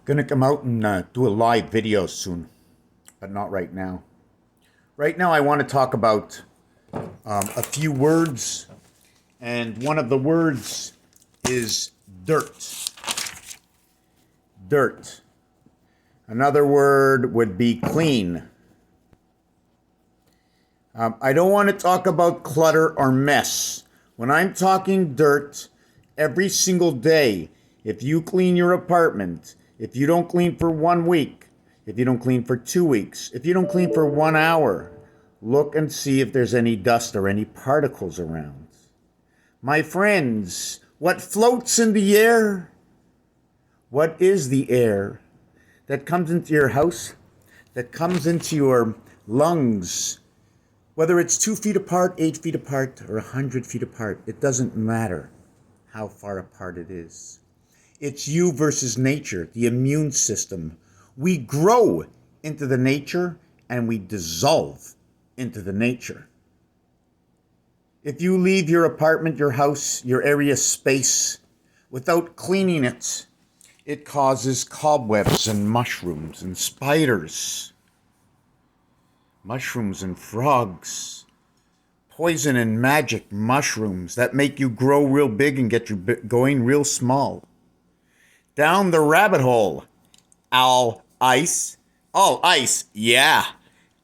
Gonna come out and do a live video soon, but not right now. Right now, I want to talk about a few words, and one of the words is dirt. Dirt. Another word would be clean. I don't want to talk about clutter or mess. When I'm talking dirt, every single day, if you clean your apartment, if you don't clean for 1 week, if you don't clean for 2 weeks, if you don't clean for 1 hour, look and see if there's any dust or any particles around. My friends, what floats in the air? What is the air that comes into your house, that comes into your lungs? Whether it's 2 feet apart, 8 feet apart, or 100 feet apart, it doesn't matter how far apart it is. It's you versus nature, the immune system. We grow into the nature and we dissolve into the nature. If you leave your apartment, your house, your area space without cleaning it, it causes cobwebs and mushrooms and spiders. Mushrooms and frogs. Poison and magic mushrooms that make you grow real big and get you going real small. Down the rabbit hole. All ice. All ice, yeah.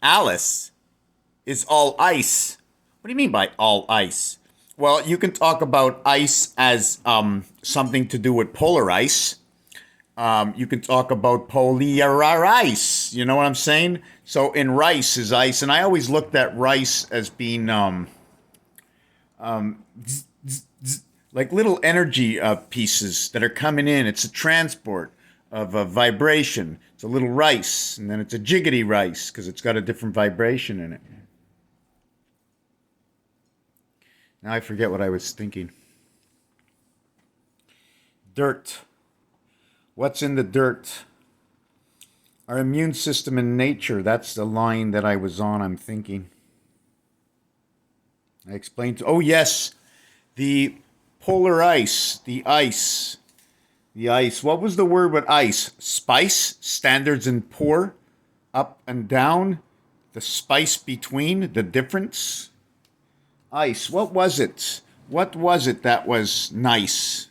Alice is all ice. What do you mean by all ice? Well, you can talk about ice as something to do with polar ice. You can talk about polar ice. You know what I'm saying? So in rice is ice, and I always looked at rice as being like little energy pieces that are coming in. It's a transport of a vibration. It's a little rice, and then it's a jiggity rice because it's got a different vibration in it. Now I forget what I was thinking. Dirt. What's in the dirt? Our immune system in nature. That's the line that I was on, I'm thinking. I explained. Oh, yes. The polar ice. The ice. The ice. What was the word with ice? Spice? Standards and pour? Up and down? The spice between? The difference? Ice. What was it? What was it that was nice?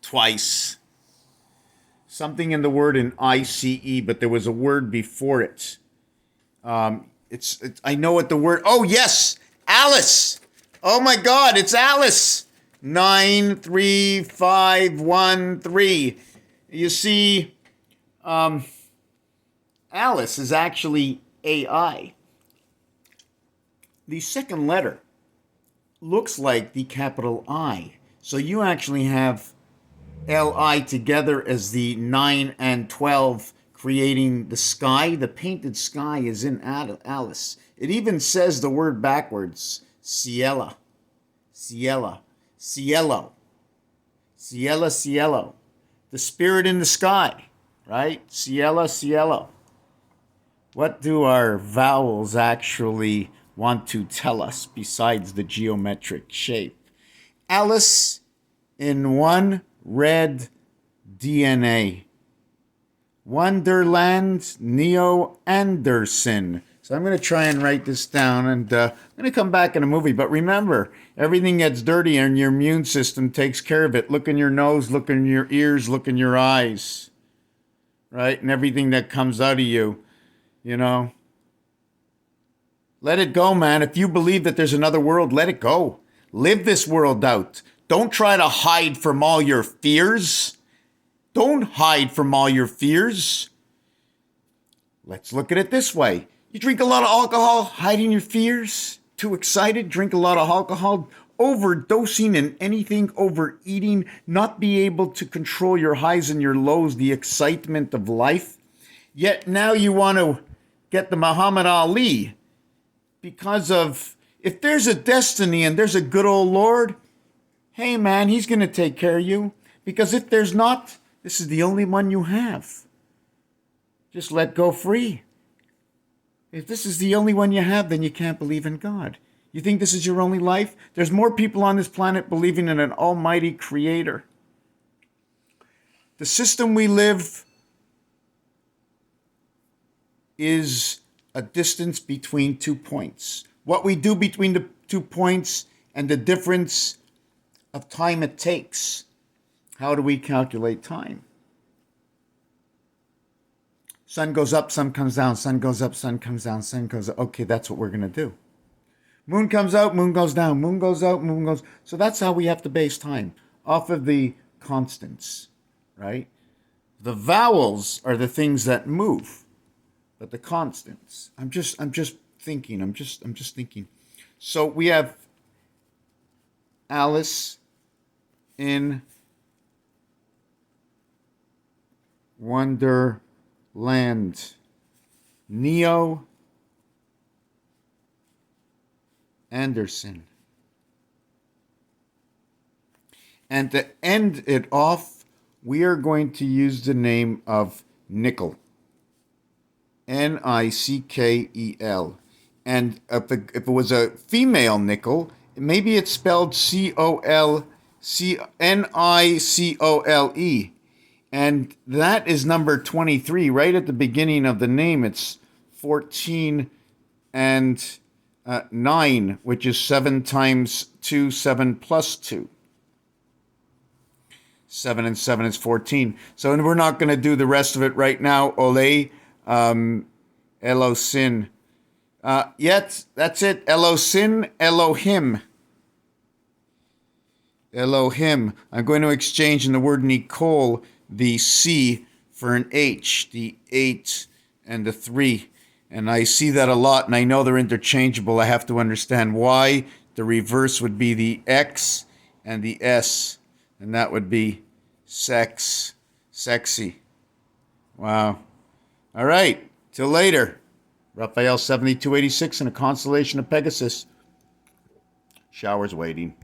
Twice. Something in the word in ICE, but there was a word before it. It's I know what the word. Oh yes, Alice. Oh my God, it's Alice. 93513. You see, Alice is actually AI. The second letter looks like the capital I. So you actually have LI together as the 9 and 12, creating the sky. The painted sky is in Alice. It even says the word backwards. Ciela. Ciela. Cielo. Ciela, cielo. The spirit in the sky, right? Ciela, cielo. What do our vowels actually want to tell us besides the geometric shape? Alice in one red DNA. Wonderland Neo Anderson. So I'm going to try and write this down, and I'm going to come back in a movie. But remember, everything gets dirty and your immune system takes care of it. Look in your nose, look in your ears, look in your eyes. Right? And everything that comes out of you, you know. Let it go, man. If you believe that there's another world, let it go. Live this world out. Don't try to hide from all your fears. Don't hide from all your fears. Let's look at it this way. You drink a lot of alcohol, hiding your fears. Too excited, drink a lot of alcohol. Overdosing in anything, overeating, not be able to control your highs and your lows, the excitement of life. Yet now you want to get the Muhammad Ali because of, if there's a destiny and there's a good old Lord, hey man, he's going to take care of you. Because if there's not, this is the only one you have. Just let go free. If this is the only one you have, then you can't believe in God. You think this is your only life? There's more people on this planet believing in an almighty creator. The system we live is a distance between 2 points. What we do between the 2 points and the difference of time it takes. How do we calculate time? Sun goes up, sun comes down, sun goes up, sun comes down, sun goes up. Okay, that's what we're going to do. Moon comes out, moon goes down, moon goes out, moon goes. So that's how we have to base time, off of the constants, right? The vowels are the things that move, but the constants. I'm just thinking. I'm just thinking. So we have Alice in Wonderland. Neo Anderson. And to end it off, we are going to use the name of Nickel. Nickel. And if it was a female nickel, maybe it's spelled Colnicole. And that is number 23, right at the beginning of the name. It's 14 and 9, which is 7 times 2, 7 plus 2. 7 and 7 is 14. So we're not going to do the rest of it right now. Ole, Elosin. Yet, that's it. Elosin, Elohim. Elohim. I'm going to exchange in the word Nicole the C for an H, the 8 and the 3. And I see that a lot, and I know they're interchangeable. I have to understand why. The reverse would be the X and the S, and that would be sex, sexy. Wow. All right. Till later. Raphael 7286 in a constellation of Pegasus. Showers waiting.